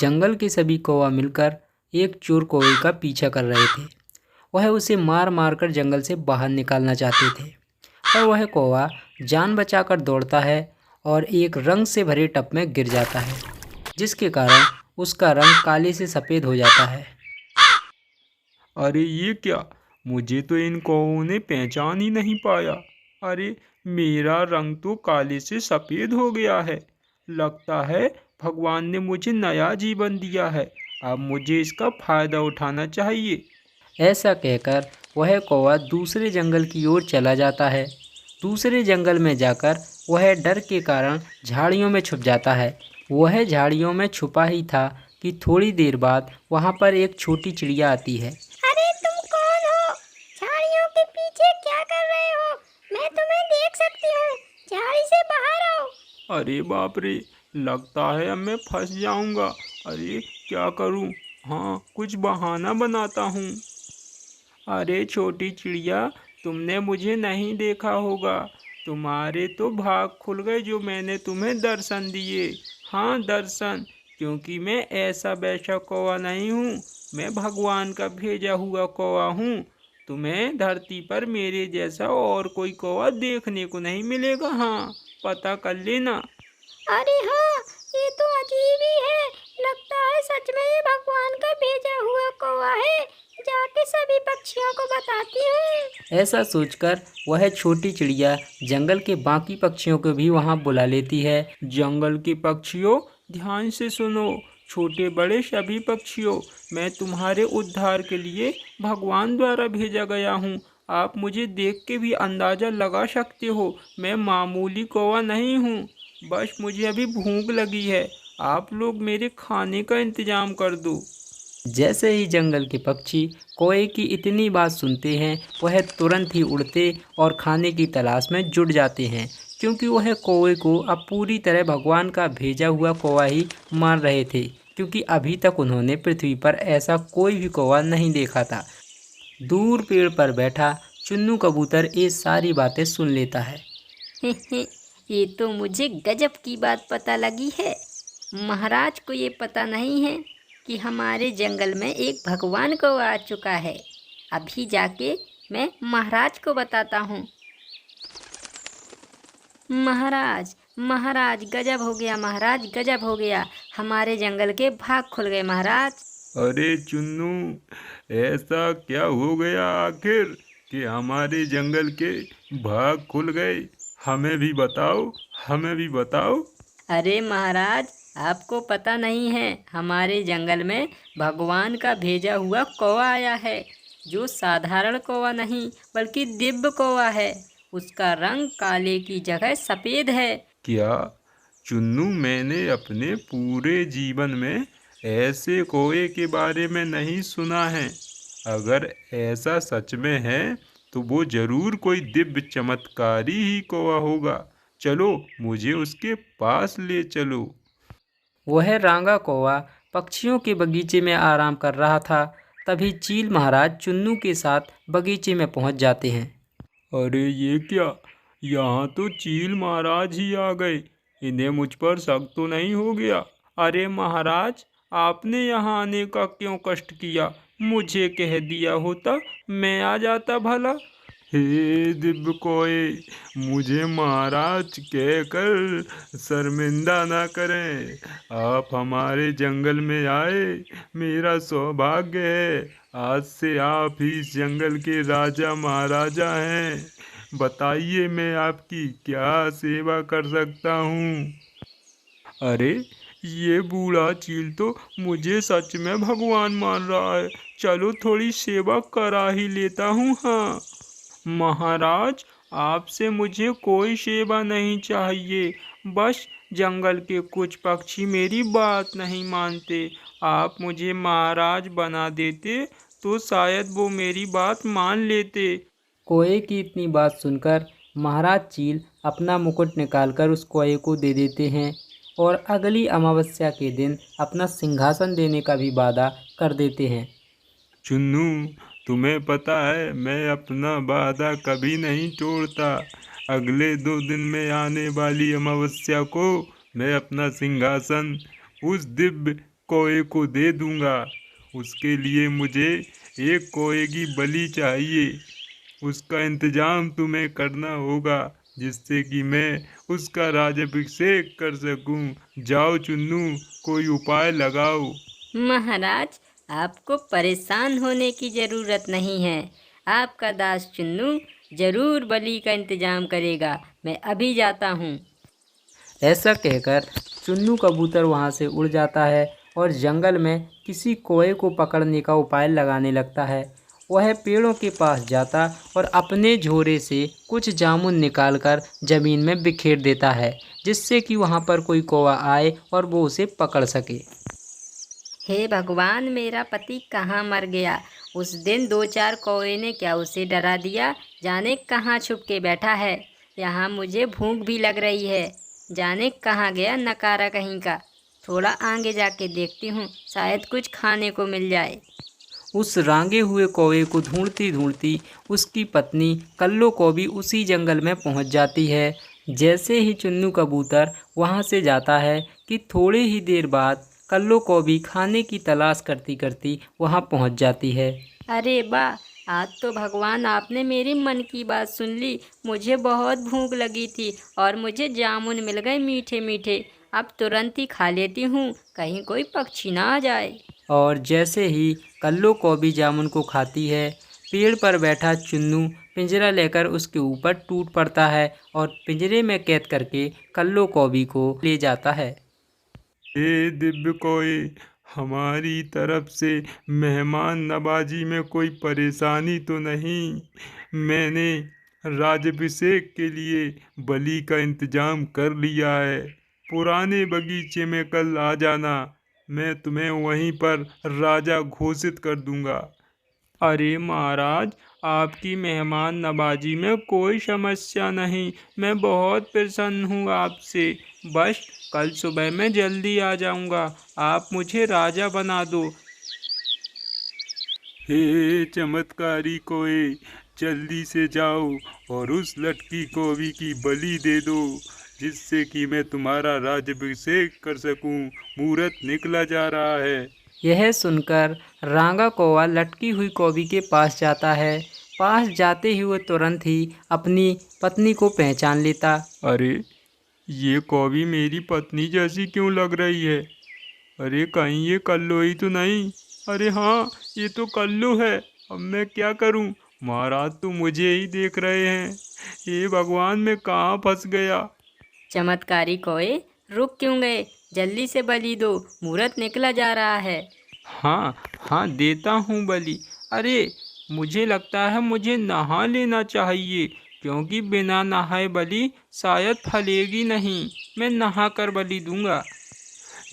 जंगल के सभी कौवा मिलकर एक चोर कौवे का पीछा कर रहे थे। वह उसे मार मार कर जंगल से बाहर निकालना चाहते थे, पर वह कौवा जान बचाकर दौड़ता है और एक रंग से भरे टब में गिर जाता है, जिसके कारण उसका रंग काले से सफ़ेद हो जाता है। अरे ये क्या, मुझे तो इन कौवों ने पहचान ही नहीं पाया। अरे मेरा रंग तो काले से सफ़ेद हो गया है। लगता है भगवान ने मुझे नया जीवन दिया है। अब मुझे इसका फ़ायदा उठाना चाहिए। ऐसा कहकर वह कौवा दूसरे जंगल की ओर चला जाता है। दूसरे जंगल में जाकर वह डर के कारण झाड़ियों में छुप जाता है। वह झाड़ियों में छुपा ही था कि थोड़ी देर बाद वहाँ पर एक छोटी चिड़िया आती है। अरे तुम कौन हो? झाड़ियों के पीछे क्या कर रहे हो? मैं तुम्हें देख सकती हूँ। झाड़ी से बाहर आओ। अरे बाप रे, लगता है अब मैं फंस जाऊंगा। अरे क्या करूं? हाँ, कुछ बहाना बनाता हूँ। अरे छोटी चिड़िया, तुमने मुझे नहीं देखा होगा। तुम्हारे तो भाग खुल गए जो मैंने तुम्हें दर्शन दिए। हाँ, दर्शन, क्योंकि मैं ऐसा वैसा कौवा नहीं हूँ। मैं भगवान का भेजा हुआ कौवा हूँ। तुम्हें धरती पर मेरे जैसा और कोई कौवा देखने को नहीं मिलेगा। हाँ, पता कर लेना। अरे हाँ, ये तो अजीब ही है। लगता है सच में ये भगवान का भेजा हुआ कौवा है। जाके सभी पक्षियों को बताती हूँ। ऐसा सोचकर वह छोटी चिड़िया जंगल के बाकी पक्षियों को भी वहाँ बुला लेती है। जंगल के पक्षियों, ध्यान से सुनो। छोटे बड़े सभी पक्षियों, मैं तुम्हारे उद्धार के लिए भगवान द्वारा भेजा गया हूँ। आप मुझे देख के भी अंदाज़ा लगा सकते हो, मैं मामूली कौवा नहीं हूँ। बस मुझे अभी भूख लगी है। आप लोग मेरे खाने का इंतज़ाम कर दो। जैसे ही जंगल के पक्षी कौवे की इतनी बात सुनते हैं, वह तुरंत ही उड़ते और खाने की तलाश में जुट जाते हैं, क्योंकि वह कौवे को अब पूरी तरह भगवान का भेजा हुआ कौवा ही मान रहे थे, क्योंकि अभी तक उन्होंने पृथ्वी पर ऐसा कोई भी कौवा नहीं देखा था। दूर पेड़ पर बैठा चुन्नू कबूतर ये सारी बातें सुन लेता है। ये तो मुझे गजब की बात पता लगी है। महाराज को ये पता नहीं है कि हमारे जंगल में एक भगवान को आ चुका है। अभी जाके मैं महाराज को बताता हूँ। महाराज, महाराज, गजब हो गया महाराज, गजब हो गया। हमारे जंगल के भाग खुल गए महाराज। अरे चुन्नू, ऐसा क्या हो गया आखिर कि हमारे जंगल के भाग खुल गए? हमें भी बताओ, हमें भी बताओ। अरे महाराज, आपको पता नहीं है, हमारे जंगल में भगवान का भेजा हुआ कौवा आया है, जो साधारण कौवा नहीं बल्कि दिव्य कौवा है। उसका रंग काले की जगह सफ़ेद है। क्या चुन्नू, मैंने अपने पूरे जीवन में ऐसे कौवे के बारे में नहीं सुना है। अगर ऐसा सच में है तो वो जरूर कोई दिव्य चमत्कारी ही कौवा होगा। चलो, मुझे उसके पास ले चलो। वह रांगा कौवा पक्षियों के बगीचे में आराम कर रहा था। तभी चील महाराज चुन्नू के साथ बगीचे में पहुंच जाते हैं। अरे ये क्या, यहाँ तो चील महाराज ही आ गए। इन्हें मुझ पर शक तो नहीं हो गया? अरे महाराज, आपने यहाँ आने का क्यों कष्ट किया? मुझे कह दिया होता, मैं आ जाता भला। हे दिव्य कोय, मुझे महाराज कहकर शर्मिंदा ना करें। आप हमारे जंगल में आए, मेरा सौभाग्य है। आज से आप ही इस जंगल के राजा महाराजा हैं। बताइए, मैं आपकी क्या सेवा कर सकता हूँ? अरे ये बूढ़ा चील तो मुझे सच में भगवान मान रहा है। चलो थोड़ी सेवा करा ही लेता हूँ। हाँ महाराज, आपसे मुझे कोई सेवा नहीं चाहिए। बस जंगल के कुछ पक्षी मेरी बात नहीं मानते। आप मुझे महाराज बना देते तो शायद वो मेरी बात मान लेते। कौवे की इतनी बात सुनकर महाराज चील अपना मुकुट निकालकर उस कौवे को दे देते हैं और अगली अमावस्या के दिन अपना सिंहासन देने का भी वादा कर देते हैं। चुन्नू, तुम्हें पता है मैं अपना वादा कभी नहीं तोड़ता। अगले 2 दिन में आने वाली अमावस्या को मैं अपना सिंहासन उस दिव्य कौए को दे दूंगा। उसके लिए मुझे एक कौए की बलि चाहिए। उसका इंतजाम तुम्हें करना होगा, जिससे कि मैं उसका राज्याभिषेक कर सकूं। जाओ चुन्नू, कोई उपाय लगाओ। महाराज, आपको परेशान होने की ज़रूरत नहीं है। आपका दास चुन्नू जरूर बलि का इंतजाम करेगा। मैं अभी जाता हूँ। ऐसा कहकर चुन्नू कबूतर वहाँ से उड़ जाता है और जंगल में किसी कौए को पकड़ने का उपाय लगाने लगता है। वह पेड़ों के पास जाता और अपने झोरे से कुछ जामुन निकालकर ज़मीन में बिखेर देता है, जिससे कि वहाँ पर कोई कौवा आए और वो उसे पकड़ सके। हे भगवान, मेरा पति कहाँ मर गया। उस दिन 2-4 कौवे ने क्या उसे डरा दिया। जाने कहाँ छुप के बैठा है। यहाँ मुझे भूख भी लग रही है। जाने कहाँ गया नकारा कहीं का। थोड़ा आगे जाके देखती हूँ, शायद कुछ खाने को मिल जाए। उस रांगे हुए कौवे को ढूंढती ढूंढती उसकी पत्नी कल्लो कौवी उसी जंगल में पहुंच जाती है। जैसे ही चुन्नू कबूतर वहां से जाता है कि थोड़ी ही देर बाद कल्लो कौवी खाने की तलाश करती करती वहां पहुंच जाती है। अरे वाह, आज तो भगवान आपने मेरी मन की बात सुन ली। मुझे बहुत भूख लगी थी और मुझे जामुन मिल गए मीठे मीठे। अब तुरंत ही खा लेती हूँ, कहीं कोई पक्षी ना आ जाए। और जैसे ही कल्लो कौवी जामुन को खाती है, पेड़ पर बैठा चुन्नू पिंजरा लेकर उसके ऊपर टूट पड़ता है और पिंजरे में कैद करके कल्लो कौवी को ले जाता है। हे दिव्य कोई, हमारी तरफ से मेहमान नवाजी में कोई परेशानी तो नहीं? मैंने राज्याभिषेक के लिए बलि का इंतजाम कर लिया है। पुराने बगीचे में कल आ जाना, मैं तुम्हें वहीं पर राजा घोषित कर दूंगा। अरे महाराज, आपकी मेहमान नवाजी में कोई समस्या नहीं। मैं बहुत प्रसन्न हूँ आपसे। बस कल सुबह मैं जल्दी आ जाऊँगा। आप मुझे राजा बना दो। हे चमत्कारी कोई, जल्दी से जाओ और उस लटकी कौवी की बलि दे दो, जिससे कि मैं तुम्हारा राज्याभिषेक कर सकूं। मुहूर्त निकला जा रहा है। यह सुनकर रांगा कौवा लटकी हुई कौवी के पास जाता है। पास जाते ही वो तुरंत ही अपनी पत्नी को पहचान लेता। अरे, ये कौवी मेरी पत्नी जैसी क्यों लग रही है? अरे, कहीं ये कल्लू ही तो नहीं? अरे हाँ, ये तो कल्लू है। अब मैं क्या करूं? महाराज तो मुझे ही देख रहे हैं। हे भगवान, मैं कहाँ फंस गया? चमत्कारी कौए, रुक क्यों गए? जल्दी से बलि दो, मुहूर्त निकला जा रहा है। हाँ हाँ, देता हूँ बलि। अरे, मुझे लगता है मुझे नहा लेना चाहिए, क्योंकि बिना नहाए बलि शायद फलेगी नहीं। मैं नहा कर बलि दूंगा।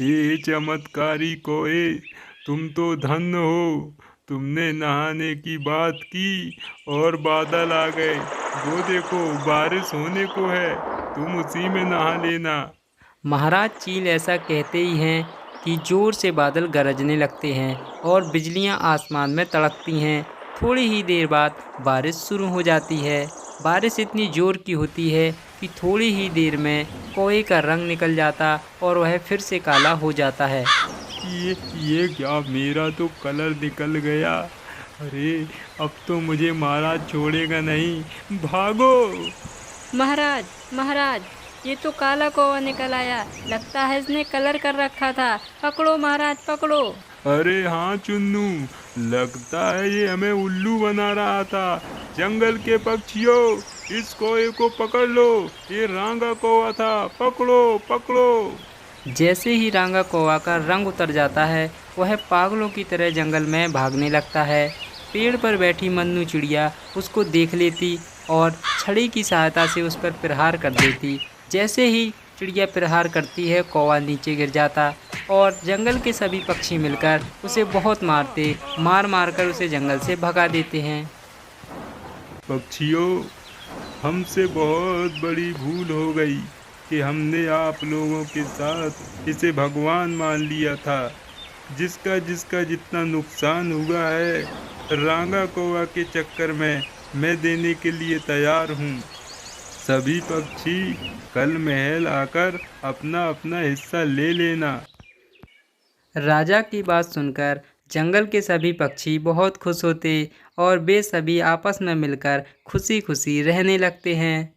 ये चमत्कारी कोए, तुम तो धन्य हो। तुमने नहाने की बात की और बादल आ गए। वो देखो, बारिश होने को है। तुम उसी में नहा लेना। महाराज चील ऐसा कहते ही हैं कि ज़ोर से बादल गरजने लगते हैं और बिजलियां आसमान में तड़कती हैं। थोड़ी ही देर बाद बारिश शुरू हो जाती है। बारिश इतनी ज़ोर की होती है कि थोड़ी ही देर में कौए का रंग निकल जाता और वह फिर से काला हो जाता है। ये क्या, मेरा तो कलर निकल गया। अरे, अब तो मुझे महाराज छोड़ेगा नहीं। भागो। महाराज, महाराज, ये तो काला कौवा निकल आया। लगता है इसने कलर कर रखा था। पकड़ो महाराज, पकड़ो। अरे हाँ चुन्नू, लगता है ये हमें उल्लू बना रहा था। जंगल के पक्षियों, इस कौए को पकड़ लो। ये रांगा कौवा था। पकड़ो पकड़ो। जैसे ही रांगा कौवा का रंग उतर जाता है, वह पागलों की तरह जंगल में भागने लगता है। पेड़ पर बैठी मन्नू चिड़िया उसको देख लेती और छड़ी की सहायता से उस पर प्रहार कर देती। जैसे ही चिड़िया प्रहार करती है, कौवा नीचे गिर जाता और जंगल के सभी पक्षी मिलकर उसे बहुत मारते, मार मार कर उसे जंगल से भगा देते हैं। पक्षियों, हमसे बहुत बड़ी भूल हो गई कि हमने आप लोगों के साथ इसे भगवान मान लिया था। जिसका जिसका जितना नुकसान हुआ है, रांगा कौवा के चक्कर में मैं देने के लिए तैयार हूँ। सभी पक्षी कल महल आकर अपना अपना हिस्सा ले लेना। राजा की बात सुनकर जंगल के सभी पक्षी बहुत खुश होते और वे सभी आपस में मिलकर खुशी खुशी रहने लगते हैं।